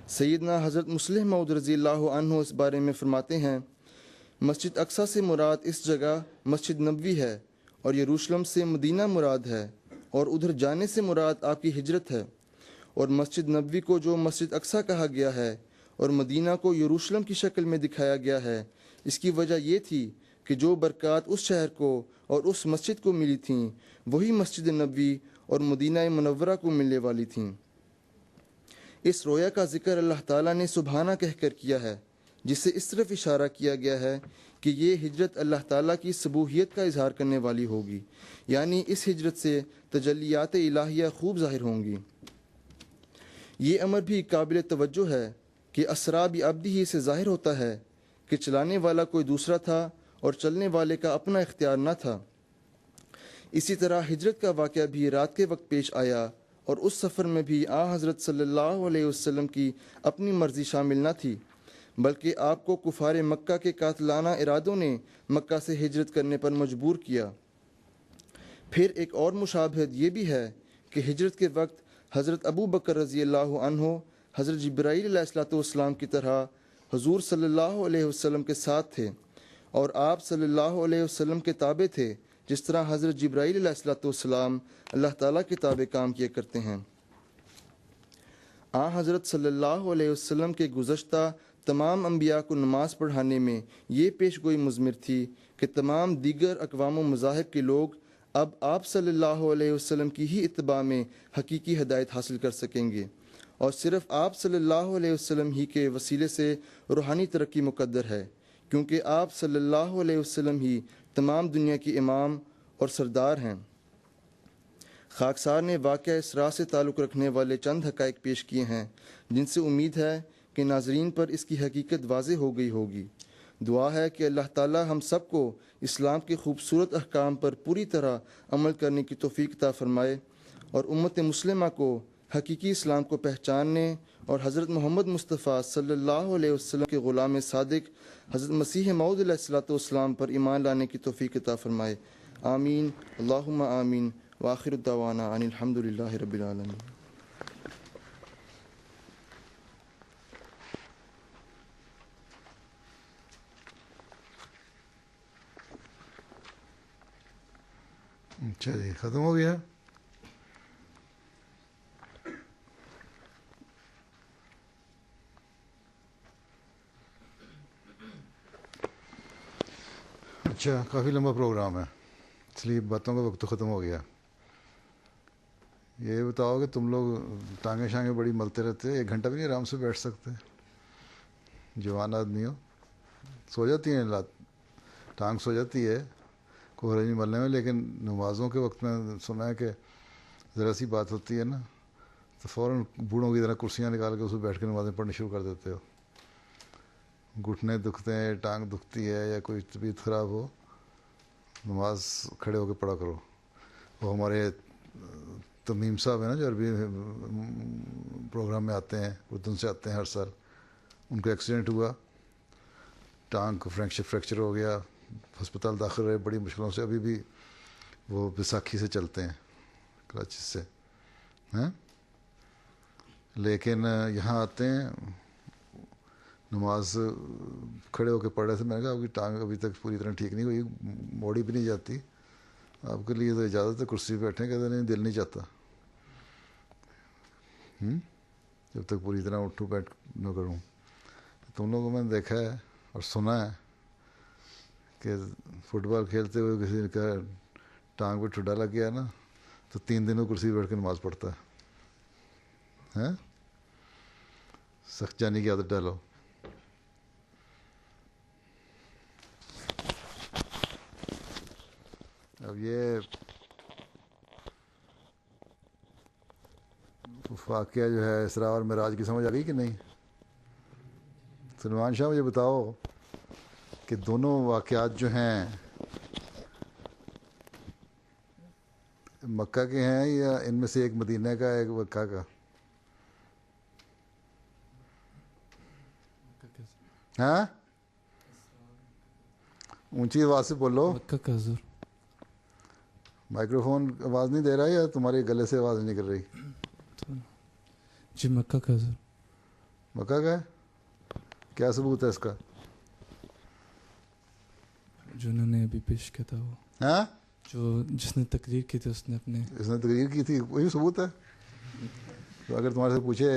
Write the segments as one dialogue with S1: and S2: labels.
S1: سیدنا حضرت مسلم موعود رضی اللہ عنہ اس بارے میں فرماتے ہیں، مسجد اقصیٰ سے مراد اس جگہ مسجد نبوی ہے، اور یروشلم سے مدینہ مراد ہے، اور ادھر جانے سے مراد آپ کی ہجرت ہے۔ اور مسجد نبوی کو جو مسجد اقصیٰ کہا گیا ہے اور مدینہ کو یروشلم کی شکل میں دکھایا گیا ہے، اس کی وجہ یہ تھی کہ جو برکات اس شہر کو اور اس مسجد کو ملی تھیں وہی مسجد نبوی اور مدینہ منورہ کو ملنے والی تھیں۔ اس رویا کا ذکر اللہ تعالیٰ نے سبحانہ کہہ کر کیا ہے، جس سے اس طرف اشارہ کیا گیا ہے کہ یہ ہجرت اللہ تعالیٰ کی سبوحیت کا اظہار کرنے والی ہوگی، یعنی اس ہجرت سے تجلیات الہیہ خوب ظاہر ہوں گی۔ یہ امر بھی قابل توجہ ہے کہ اسریٰ بعبدہ سے ظاہر ہوتا ہے کہ چلانے والا کوئی دوسرا تھا اور چلنے والے کا اپنا اختیار نہ تھا۔ اسی طرح ہجرت کا واقعہ بھی رات کے وقت پیش آیا، اور اس سفر میں بھی حضرت صلی اللہ علیہ وسلم کی اپنی مرضی شامل نہ تھی، بلکہ آپ کو کفار مکہ کے قاتلانہ ارادوں نے مکہ سے ہجرت کرنے پر مجبور کیا۔ پھر ایک اور مشابہت یہ بھی ہے کہ ہجرت کے وقت حضرت ابو بکر رضی اللہ عنہ حضرت جبرائیل علیہ السلام کی طرح حضور صلی اللہ علیہ وسلم کے ساتھ تھے، اور آپ صلی اللہ علیہ وسلم کے تابع تھے، جس طرح حضرت جبرائیل علیہ السلام اللہ تعالیٰ کے تابع کام کیا کرتے ہیں۔ حضرت صلی اللہ علیہ وسلم کے گزشتہ تمام انبیاء کو نماز پڑھانے میں یہ پیش گوئی مضمر تھی کہ تمام دیگر اقوام و مذاہب کے لوگ اب آپ صلی اللہ علیہ وسلم کی ہی اتباع میں حقیقی ہدایت حاصل کر سکیں گے، اور صرف آپ صلی اللہ علیہ وسلم ہی کے وسیلے سے روحانی ترقی مقدر ہے، کیونکہ آپ صلی اللہ علیہ وسلم ہی تمام دنیا کی امام اور سردار ہیں۔ خاکسار نے واقعہ اسراء سے تعلق رکھنے والے چند حقائق پیش کیے ہیں، جن سے امید ہے کہ ناظرین پر اس کی حقیقت واضح ہو گئی ہوگی۔ دعا ہے کہ اللہ تعالی ہم سب کو اسلام کے خوبصورت احکام پر پوری طرح عمل کرنے کی توفیق عطا فرمائے، اور امت مسلمہ کو حقیقی اسلام کو پہچاننے اور حضرت محمد مصطفیٰ صلی اللہ علیہ وسلم کے غلام صادق حضرت مسیح موعود علیہ السلام پر ایمان لانے کی توفیق عطا فرمائے۔ آمین، اللہم آمین، وآخر الدعوانا ان الحمد للہ رب العالمین۔
S2: اچھا جی، ختم ہو گیا۔ اچھا، کافی لمبا پروگرام ہے، اس لیے باتوں کا وقت تو ختم ہو گیا۔ یہ بتاؤ کہ تم لوگ ٹانگیں شانگیں بڑی ملتے رہتے، 1 گھنٹہ بھی نہیں آرام سے بیٹھ سکتے؟ جوان آدمی ہو، سو جاتی ہیں ٹانگ سو جاتی ہے کوہرے نہیں ملنے میں، لیکن نمازوں کے وقت میں سنا ہے کہ ذرا سی بات ہوتی ہے نا تو فوراً بوڑھوں کی طرح کرسیاں نکال کے اس پہ بیٹھ کے نمازیں پڑھنی شروع کر دیتے ہو۔ گھٹنے دکھتے ہیں، ٹانگ دکھتی ہے، یا کوئی طبیعت خراب ہو، نماز کھڑے ہو کے پڑھا کرو۔ وہ ہمارے تمیم صاحب ہیں نا، جو عربی پروگرام میں آتے ہیں، اردن سے آتے ہیں ہر سال، ان کا ایکسیڈنٹ ہوا، ٹانگ کو فریکچر ہو گیا، ہسپتال داخل رہے بڑی مشکلوں سے، ابھی بھی وہ بیساکھی سے چلتے ہیں، کراچی سے ہیں، لیکن یہاں آتے ہیں نماز کھڑے ہو کے پڑھ رہے تھے۔ میں نے کہا آپ کی ٹانگ ابھی تک پوری طرح ٹھیک نہیں ہوئی، موڑی بھی نہیں جاتی، آپ کے لیے تو اجازت ہے کرسی پہ بیٹھیں، کہتے نہیں دل نہیں چاہتا، جب تک پوری طرح اٹھوں بیٹھ نہ کروں۔ تم لوگوں کو میں نے دیکھا ہے اور سنا ہے کہ فٹ بال کھیلتے ہوئے کسی کا ٹانگ پہ ٹھڈا لگ گیا نا تو 3 دنوں کرسی پہ بیٹھ کے نماز پڑھتا ہے۔ سخت جانی کی عادت ڈالو۔ اب یہ واقعہ جو ہے اسراء اور معراج کی سمجھ آ گئی کہ نہیں؟ سلمان شاہ مجھے بتاؤ کہ دونوں واقعات جو ہیں مکہ کے ہیں یا ان میں سے ایک مدینہ کا ایک مکہ کا؟ ہاں، اونچی آواز سے بولو۔
S3: مکہ کا حضور۔
S2: مائکرو فون آواز نہیں دے رہا ہے یا تمہارے گلے سے آواز نہیں نکل رہی؟
S3: جی مکہ کا حضور۔
S2: مکہ کا ہے؟ کیا ثبوت ہے اس کا؟
S3: جو انہوں نے ابھی پیش کیا تھا وہ،
S2: ہاں
S3: جو جس نے تقریر کی تھی اس نے اپنے،
S2: اس نے تقریر کی تھی، وہی ثبوت ہے. تو اگر تمہارے سے پوچھے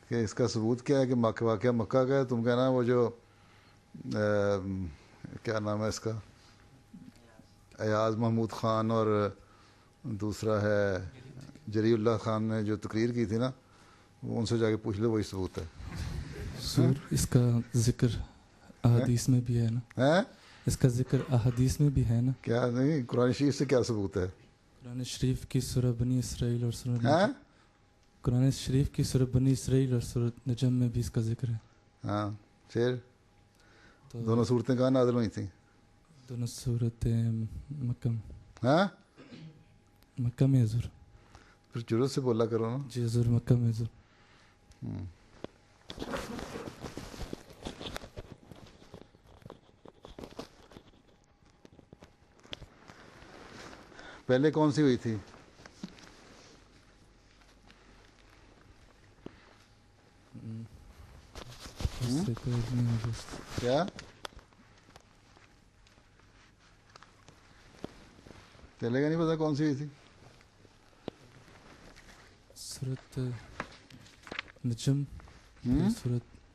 S2: کہ اس کا ثبوت کیا ہے کہ واقعہ مکہ کا ہے، تم کہنا وہ جو کیا نام ہے اس کا، ایاز محمود خان اور دوسرا ہے جری اللہ خان نے جو تقریر کی تھی نا، وہ ان سے جا کے پوچھ لو، وہی ثبوت ہے.
S3: سور اس کا ذکر احادیث میں بھی ہے نا،
S2: ہیں
S3: اس کا ذکر احادیث میں بھی ہے نا.
S2: کیا نہیں، قرآن شریف سے کیا ثبوت ہے؟
S3: قرآن شریف کی سورہ بنی اسرائیل اور سورہ
S2: ہیں
S3: قرآن شریف کی سورہ بنی اسرائیل اور سورہ نجم میں بھی اس کا ذکر ہے.
S2: ہاں پھر
S3: تو
S2: دونوں صورتیں کہاں نازل ہوئی تھیں؟
S3: دونوں صورتیں مکہ
S2: ہاں
S3: مکہ میں حضور.
S2: پھر جرت سے بولا کرو نا.
S3: جی حضور مکہ میں حضور.
S2: پہلے کون سی ہوئی تھی؟
S3: اس سے کوئی نہیں ہے دوست.
S2: کیا پہلے کا نہیں پتا کون سی ہوئی تھی؟
S3: سورت نجم،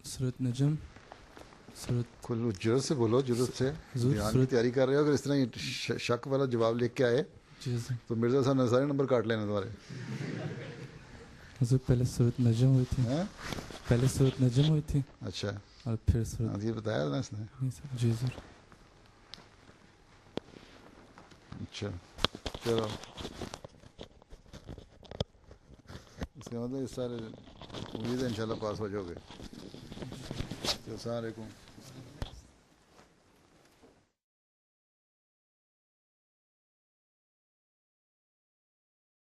S3: سورت نجم، سورت
S2: کھلو جرت سے بولو، جرت سے.
S3: حضور
S2: دھیان کی تیاری کر رہے ہو، اگر اس طرح شک والا جواب لکھ کے آئے
S3: جی حضور.
S2: تو مرزا صاحب نے سارے نمبر کاٹ لینے تمہارے.
S3: حضور پہلے سورت نجم ہوئی تھی،
S2: ہیں
S3: پہلے سورت نجم ہوئی تھی
S2: اچھا
S3: اور پھر سورت
S2: ہاں یہ بتایا نا اس نے.
S3: نہیں سر. جی حضور.
S2: اچھا چلو، اس کا مطلب اس سارے امید ہے انشاءاللہ پاس ہو جاؤ گے. السلام علیکم.